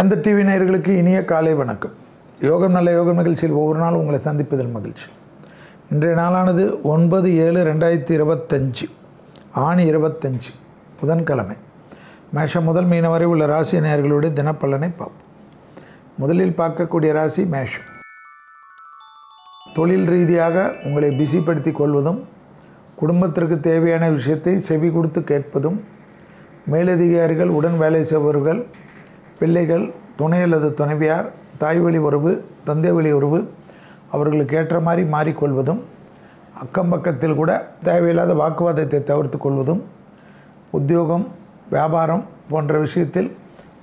வேந்த TV நேயர்களுக்கு இனிய காலை வணக்கம். யோகம் நல்ல யோகம் நிகழ்ச்சியில் ஒவ்வொரு நாளும் உங்களை சந்திப்பதில் மகிழ்ச்சி. இன்றைய நாளானது 9/7/2025 ஆணி 25 புதன்கிழமை. மேஷம் முதல் மீனம் வரை உள்ள ராசி நேயர்களுடைய தினப்பலனை பார்ப்போம். முதலில் பார்க்கக்கூடிய ராசி மேஷம். தொழில் ரீதியாக உங்களை பிஸிப்படுத்தி கொள்வதும், குடும்பத்திற்கு தேவையான விஷயத்தை செவி கொடுத்து கேட்பதும், மேலதிகாரிகள், உடன் வேலை செய்பவர்கள், பிள்ளைகள், துணை அல்லது துணைவியார், தாய் வழி உறவு, தந்தை வழி உறவு அவர்களுக்கு ஏற்ற மாதிரி மாறிக்கொள்வதும், அக்கம் பக்கத்தில் கூட தேவையில்லாத வாக்குவாதத்தை தவிர்த்து கொள்வதும், உத்தியோகம், வியாபாரம் போன்ற விஷயத்தில்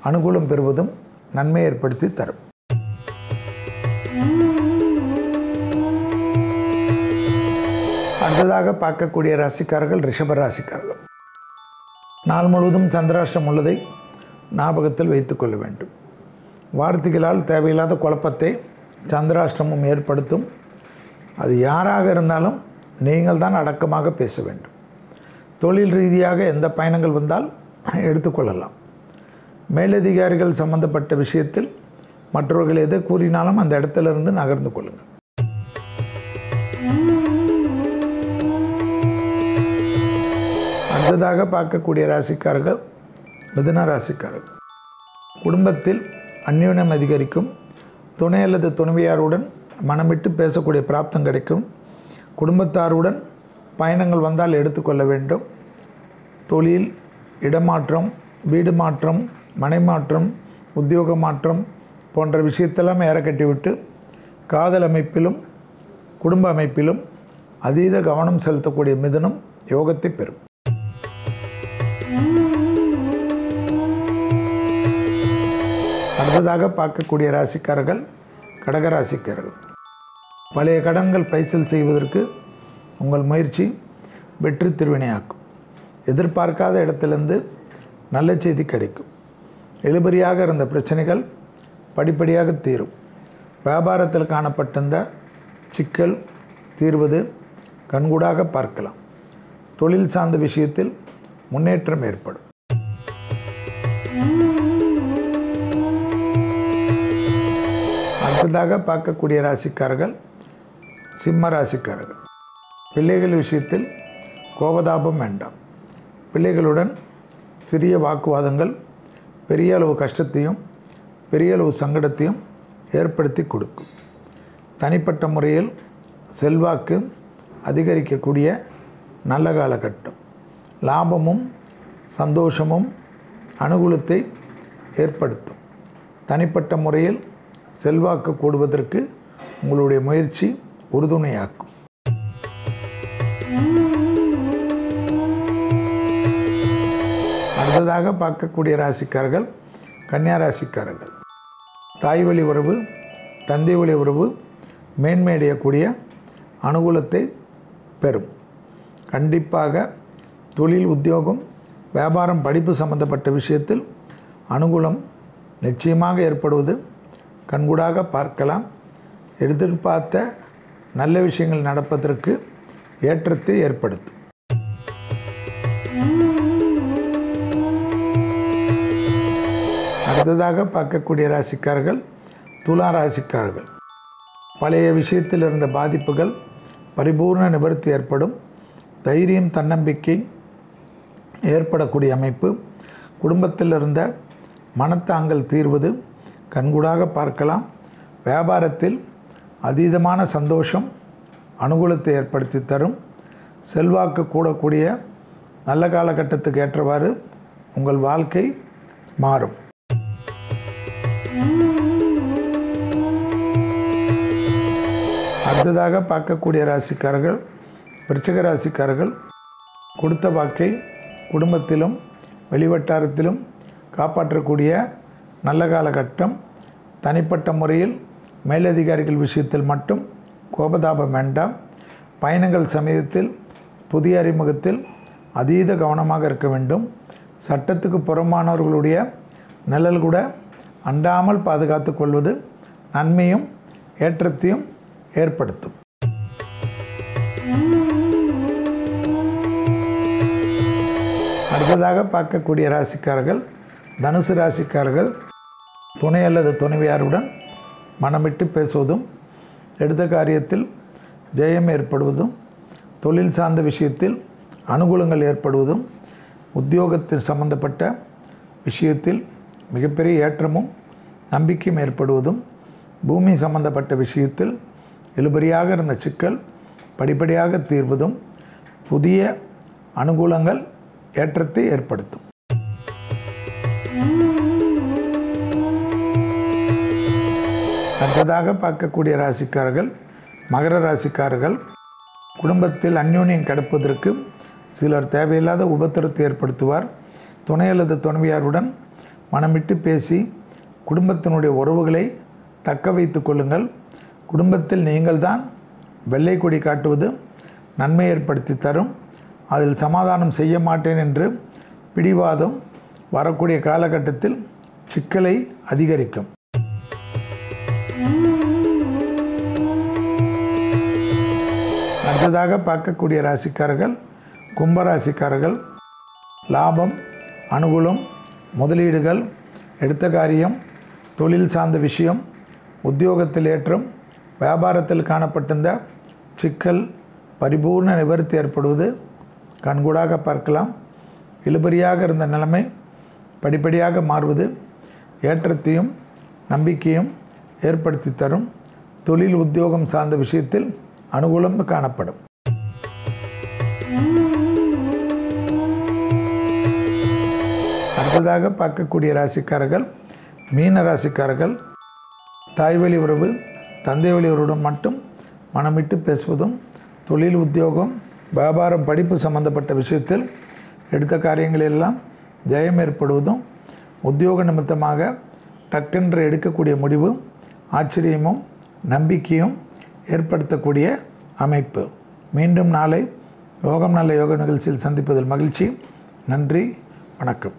அனுகூலம் பெறுவதும் நன்மை ஏற்படுத்தி தரும். அடுத்ததாக பார்க்கக்கூடிய ராசிக்காரர்கள் ரிஷப ராசிக்காரர்கள். நாள் முழுவதும் சந்திராஷ்டம் உள்ளதை ஞாபகத்தில் வைத்துக்கொள்ள வேண்டும். வார்த்தைகளால் தேவையில்லாத குழப்பத்தை சந்திராஷ்டமம் ஏற்படுத்தும். அது யாராக இருந்தாலும் நீங்கள் தான் அடக்கமாக பேச வேண்டும். தொழில் ரீதியாக எந்த பயணங்கள் வந்தால் எடுத்துக்கொள்ளலாம். மேலதிகாரிகள் சம்பந்தப்பட்ட விஷயத்தில் மற்றவர்கள் எதை கூறினாலும் அந்த இடத்திலிருந்து நகர்ந்து கொள்ளுங்கள். அடுத்ததாக பார்க்கக்கூடிய ராசிக்காரர்கள் மிதுன ராசிக்காரர்கள். குடும்பத்தில் அந்யோன்யம் அதிகரிக்கும். துணை அல்லது துணைவியாருடன் மனமிட்டு பேசக்கூடிய பிராப்தம் கிடைக்கும். குடும்பத்தாருடன் பயணங்கள் வந்தால் எடுத்துக்கொள்ள வேண்டும். தொழில், இடமாற்றம், வீடு மாற்றம், மனை மாற்றம், உத்தியோக மாற்றம் போன்ற விஷயத்தெல்லாம் ஏற கட்டிவிட்டு காதல் அமைப்பிலும் குடும்ப அமைப்பிலும் அதீத கவனம் செலுத்தக்கூடிய மிதுனம் யோகத்தை பெறும். அடுத்ததாக பார்க்கக்கூடிய ராசிக்காரர்கள் கடகராசிக்காரர்கள். பழைய கடன்கள் பைசல் செய்வதற்கு உங்கள் முயற்சி வெற்றி திருவினையாக்கும். எதிர்பார்க்காத இடத்திலிருந்து நல்ல செய்தி கிடைக்கும். இழுபறியாக இருந்த பிரச்சனைகள் படிப்படியாக தீரும். வியாபாரத்தில் காணப்பட்டிருந்த சிக்கல் தீர்வது கண்கூடாக பார்க்கலாம். தொழில் சார்ந்த விஷயத்தில் முன்னேற்றம் ஏற்படும். அடுத்ததாக பார்க்கக்கூடிய ராசிக்காரர்கள் சிம்ம ராசிக்காரர்கள். பிள்ளைகள் விஷயத்தில் கோபதாபம் வேண்டாம். பிள்ளைகளுடன் சிறிய வாக்குவாதங்கள் பெரிய அளவு கஷ்டத்தையும் பெரிய அளவு சங்கடத்தையும் ஏற்படுத்தி கொடுக்கும். தனிப்பட்ட முறையில் செல்வாக்கு அதிகரிக்கக்கூடிய நல்ல காலகட்டம். லாபமும் சந்தோஷமும் அனுகூலத்தை ஏற்படுத்தும். தனிப்பட்ட முறையில் செல்வாக்கு கூடுவதற்கு உங்களுடைய முயற்சி உறுதுணையாக்கும். அடுத்ததாக பார்க்கக்கூடிய ராசிக்காரர்கள் கன்னியா ராசிக்காரர்கள். தாய் வழி உறவு, தந்தை வழி உறவு மேன்மையடையக்கூடிய அனுகூலத்தை பெறும். கண்டிப்பாக தொழில், உத்தியோகம், வியாபாரம், படிப்பு சம்பந்தப்பட்ட விஷயத்தில் அனுகூலம் நிச்சயமாக ஏற்படுவது கண்கூடாக பார்க்கலாம். எதிர்பார்த்த நல்ல விஷயங்கள் நடப்பதற்கு ஏற்றத்தை ஏற்படுத்தும். அடுத்ததாக பார்க்கக்கூடிய ராசிக்காரர்கள் துலா ராசிக்காரர்கள். பழைய விஷயத்தில் இருந்த பாதிப்புகள் பரிபூர்ண நிவர்த்தி ஏற்படும். தைரியம், தன்னம்பிக்கை ஏற்படக்கூடிய அமைப்பு. குடும்பத்தில் இருந்த மனத்தாங்கல் தீர்வது கண்கூடாக பார்க்கலாம். வியாபாரத்தில் அதீதமான சந்தோஷம் அனுகூலத்தை ஏற்படுத்தி தரும். செல்வாக்கு கூடக்கூடிய நல்ல காலகட்டத்துக்கு ஏற்றவாறு உங்கள் வாழ்க்கை மாறும். அடுத்ததாக பார்க்கக்கூடிய ராசிக்காரர்கள் விருச்சிக ராசிக்காரர்கள். கொடுத்த வாக்கை குடும்பத்திலும் வெளிவட்டாரத்திலும் காப்பாற்றக்கூடிய நல்ல காலகட்டம். தனிப்பட்ட முறையில் மேலதிகாரிகள் விஷயத்தில் மட்டும் கோபதாபம் வேண்டாம். பயணங்கள் சமயத்தில் புதிய அறிமுகத்தில் அதீத கவனமாக இருக்க வேண்டும். சட்டத்துக்கு புறம்பானவர்களுடைய நிழல் கூட அண்டாமல் பாதுகாத்து கொள்வது நன்மையும் ஏற்றத்தையும் ஏற்படுத்தும். அடுத்ததாக பார்க்கக்கூடிய ராசிக்காரர்கள் தனுசு ராசிக்காரர்கள். துணை அல்லது துணைவியாருடன் மனமிட்டு பேசுவதும், எடுத்த காரியத்தில் ஜெயம் ஏற்படுவதும், தொழில் சார்ந்த விஷயத்தில் அனுகூலங்கள் ஏற்படுவதும், உத்தியோகத்தில் சம்பந்தப்பட்ட விஷயத்தில் மிகப்பெரிய ஏற்றமும் நம்பிக்கையும் ஏற்படுவதும், பூமி சம்பந்தப்பட்ட விஷயத்தில் இழுபறியாக இருந்த சிக்கல் படிப்படியாக தீர்வதும், புதிய அனுகூலங்கள் ஏற்றத்தை ஏற்படுத்தும். அடுத்ததாக பார்க்கக்கூடிய ராசிக்காரர்கள் மகர ராசிக்காரர்கள். குடும்பத்தில் அந்யோன்யம் கிடப்பதற்கு சிலர் தேவையில்லாத உபத்திரத்தை ஏற்படுத்துவார். துணை அல்லது துணைவியாருடன் மனமிட்டு பேசி குடும்பத்தினுடைய உறவுகளை தக்க வைத்து கொள்ளுங்கள். குடும்பத்தில் நீங்கள் தான் வெள்ளை கொடி காட்டுவது நன்மை ஏற்படுத்தி தரும். அதில் சமாதானம் செய்ய மாட்டேன் என்று பிடிவாதம் வரக்கூடிய காலகட்டத்தில் சிக்கலை அதிகரிக்கும். அடுத்ததாக பார்க்கக்கூடிய ராசிக்காரர்கள் கும்பராசிக்காரர்கள். லாபம், அனுகூலம், முதலீடுகள், எடுத்த காரியம், தொழில் சார்ந்த விஷயம், உத்தியோகத்தில் ஏற்றம், வியாபாரத்தில் காணப்பட்டிருந்த சிக்கல் பரிபூர்ண நிவர்த்தி ஏற்படுவது கண்கூடாக பார்க்கலாம். இழுபறியாக இருந்த நிலைமை படிப்படியாக மாறுவது ஏற்றத்தையும் நம்பிக்கையும் ஏற்படுத்தி தரும். தொழில் உத்தியோகம் சார்ந்த விஷயத்தில் அனுகூலம் காணப்படும். அடுத்ததாக பார்க்கக்கூடிய ராசிக்காரர்கள் மீன ராசிக்காரர்கள். தாய்வழி உறவு, தந்தை வழி உறவுடன் மட்டும் மனமிட்டு பேசுவதும், தொழில் உத்தியோகம் வியாபாரம் படிப்பு சம்பந்தப்பட்ட விஷயத்தில் எடுத்த காரியங்களெல்லாம் ஜெயம் ஏற்படுவதும், உத்தியோக நிமித்தமாக டக்கென்று எடுக்கக்கூடிய முடிவு ஆச்சரியமும் நம்பிக்கையும் ஏற்படுத்தக்கூடிய அமைப்பு. மீண்டும் நாளை யோகம் நல்ல யோக நிகழ்ச்சியில் சந்திப்பதில் மகிழ்ச்சி. நன்றி, வணக்கம்.